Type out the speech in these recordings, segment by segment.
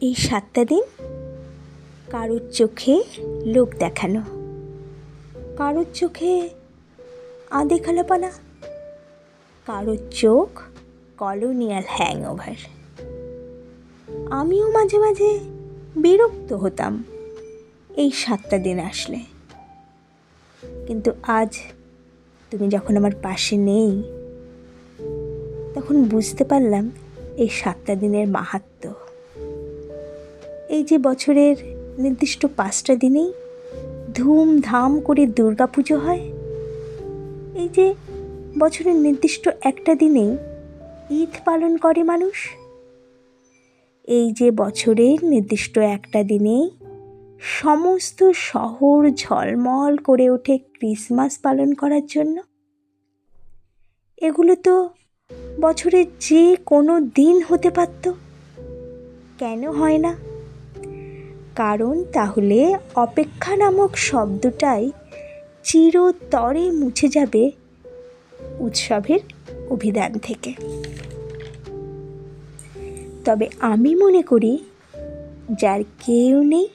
এই 7টা দিন কারোর চোখে লোক দেখানো, কারোর চোখে আধেখালাপানা, কারোর চোখ কলোনিয়াল হ্যাংওভার। আমিও মাঝে মাঝে বিরক্ত হতাম এই 7টা দিন আসলে, কিন্তু আজ তুমি যখন আমার পাশে নেই তখন বুঝতে পারলাম এই 7টা দিনের মাহাত্ম্য। এই যে বছরের নির্দিষ্ট 5টা দিনেই ধুমধাম করে দুর্গাপুজো হয়, এই যে বছরের নির্দিষ্ট একটা দিনেই ঈদ পালন করে মানুষ, এই যে বছরের নির্দিষ্ট একটা দিনেই সমস্ত শহর ঝলমল করে ওঠে ক্রিসমাস পালন করার জন্য, এগুলো তো বছরের যে কোনো দিন হতে পারত, কেন হয় না? কারণ তাহলে অপেক্ষা নামক শব্দটাই চিরতরে মুছে যাবে উৎসবের অভিধান থেকে। তবে আমি মনে করি যার কেউ নেই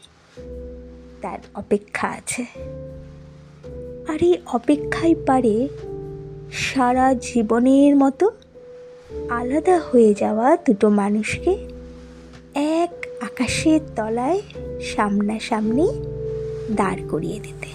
তার অপেক্ষা আছে, আর এই অপেক্ষাই পারে সারা জীবনের মতো আলাদা হয়ে যাওয়া দুটো মানুষকে এক আকাশের তলায় সামনাসামনি দাঁড় করিয়ে দিতে।